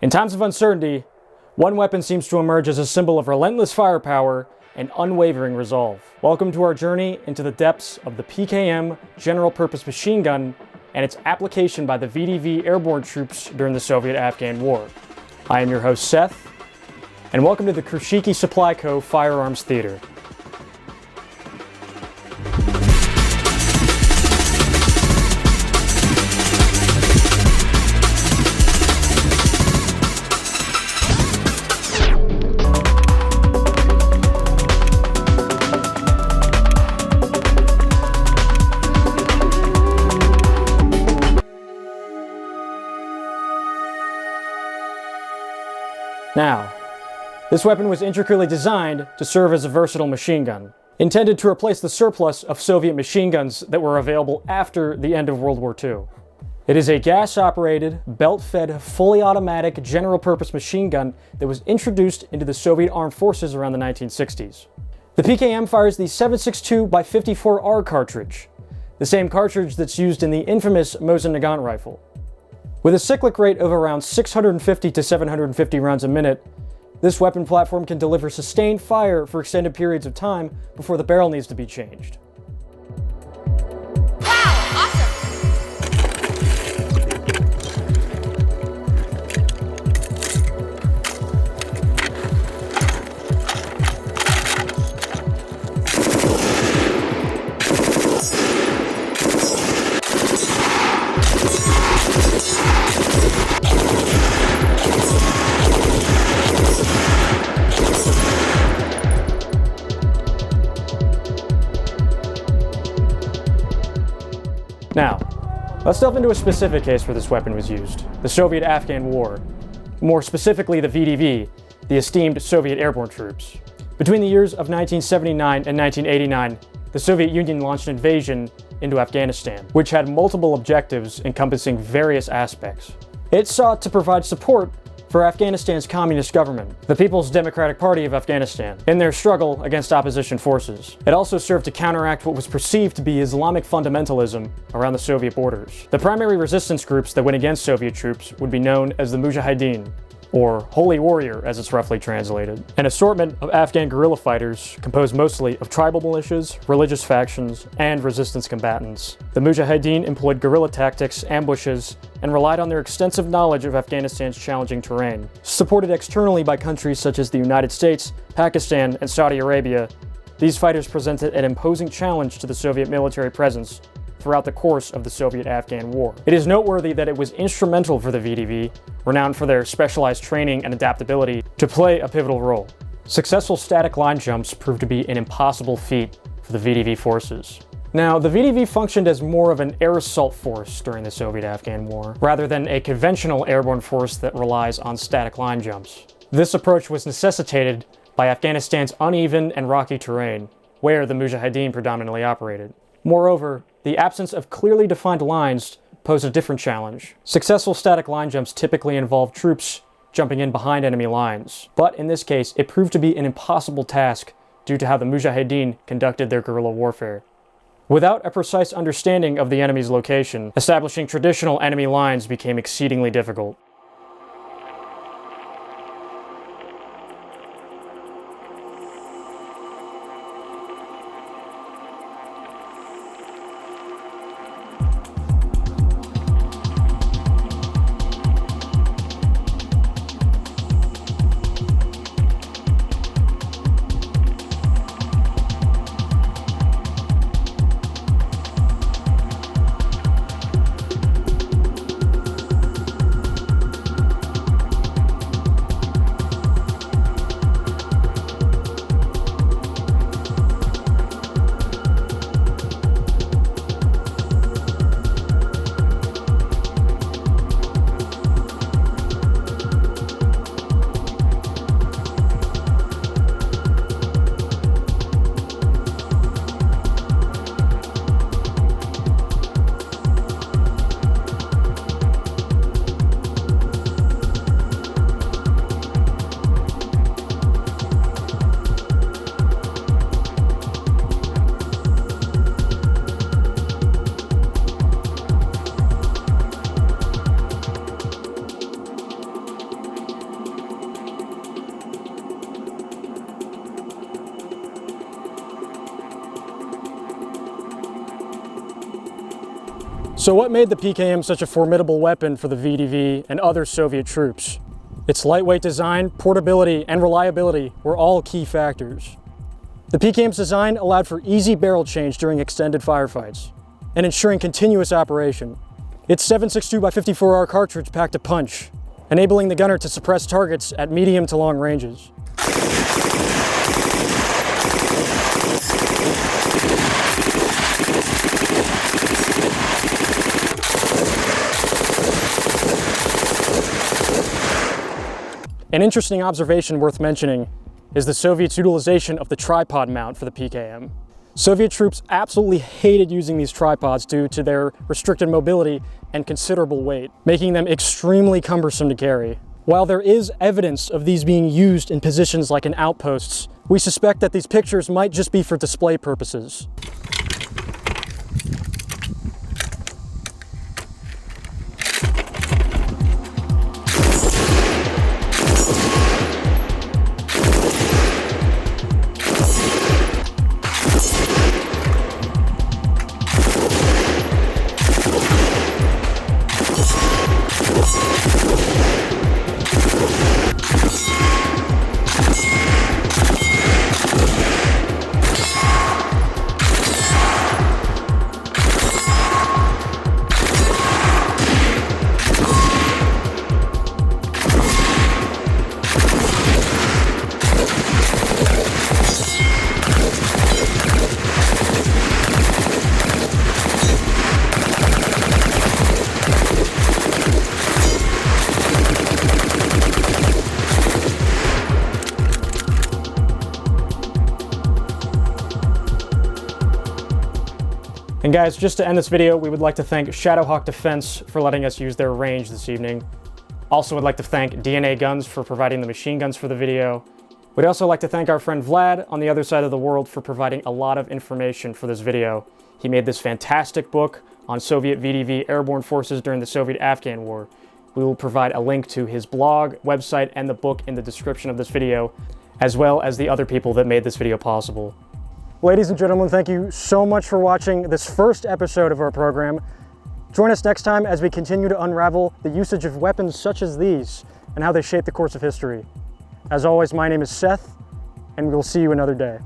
In times of uncertainty, one weapon seems to emerge as a symbol of relentless firepower and unwavering resolve. Welcome to our journey into the depths of the PKM general purpose machine gun and its application by the VDV airborne troops during the Soviet-Afghan War. I am your host Seth, and welcome to the Kurshiki Supply Co. Firearms Theater. Now, this weapon was intricately designed to serve as a versatile machine gun, intended to replace the surplus of Soviet machine guns that were available after the end of World War II. It is a gas-operated, belt-fed, fully automatic general-purpose machine gun that was introduced into the Soviet armed forces around the 1960s. The PKM fires the 7.62x54R cartridge, the same cartridge that's used in the infamous Mosin Nagant rifle. With a cyclic rate of around 650 to 750 rounds a minute, this weapon platform can deliver sustained fire for extended periods of time before the barrel needs to be changed. Now, let's delve into a specific case where this weapon was used, the Soviet-Afghan War. More specifically, the VDV, the esteemed Soviet airborne troops. Between the years of 1979 and 1989, the Soviet Union launched an invasion into Afghanistan, which had multiple objectives encompassing various aspects. It sought to provide support for Afghanistan's communist government, the People's Democratic Party of Afghanistan, in their struggle against opposition forces. It also served to counteract what was perceived to be Islamic fundamentalism around the Soviet borders. The primary resistance groups that went against Soviet troops would be known as the Mujahideen, or Holy Warrior as it's roughly translated, an assortment of Afghan guerrilla fighters composed mostly of tribal militias, religious factions, and resistance combatants. The Mujahideen employed guerrilla tactics, ambushes, and relied on their extensive knowledge of Afghanistan's challenging terrain. Supported externally by countries such as the United States, Pakistan, and Saudi Arabia, these fighters presented an imposing challenge to the Soviet military presence throughout the course of the Soviet-Afghan War. It is noteworthy that it was instrumental for the VDV, renowned for their specialized training and adaptability, to play a pivotal role. Successful static line jumps proved to be an impossible feat for the VDV forces. Now, the VDV functioned as more of an air assault force during the Soviet-Afghan War, rather than a conventional airborne force that relies on static line jumps. This approach was necessitated by Afghanistan's uneven and rocky terrain, where the Mujahideen predominantly operated. Moreover, the absence of clearly defined lines posed a different challenge. Successful static line jumps typically involve troops jumping in behind enemy lines, but in this case, it proved to be an impossible task due to how the Mujahideen conducted their guerrilla warfare. Without a precise understanding of the enemy's location, establishing traditional enemy lines became exceedingly difficult. So what made the PKM such a formidable weapon for the VDV and other Soviet troops? Its lightweight design, portability, and reliability were all key factors. The PKM's design allowed for easy barrel change during extended firefights and ensuring continuous operation. Its 7.62x54R cartridge packed a punch, enabling the gunner to suppress targets at medium to long ranges. An interesting observation worth mentioning is the Soviets' utilization of the tripod mount for the PKM. Soviet troops absolutely hated using these tripods due to their restricted mobility and considerable weight, making them extremely cumbersome to carry. While there is evidence of these being used in positions like in outposts, we suspect that these pictures might just be for display purposes. And guys, just to end this video, we would like to thank Shadowhawk Defense for letting us use their range this evening. Also would like to thank DNA Guns for providing the machine guns for the video. We'd also like to thank our friend Vlad on the other side of the world for providing a lot of information for this video. He made this fantastic book on Soviet VDV airborne forces during the Soviet-Afghan War. We will provide a link to his blog, website, and the book in the description of this video, as well as the other people that made this video possible. Ladies and gentlemen, thank you so much for watching this first episode of our program. Join us next time as we continue to unravel the usage of weapons such as these and how they shape the course of history. As always, my name is Seth, and we will see you another day.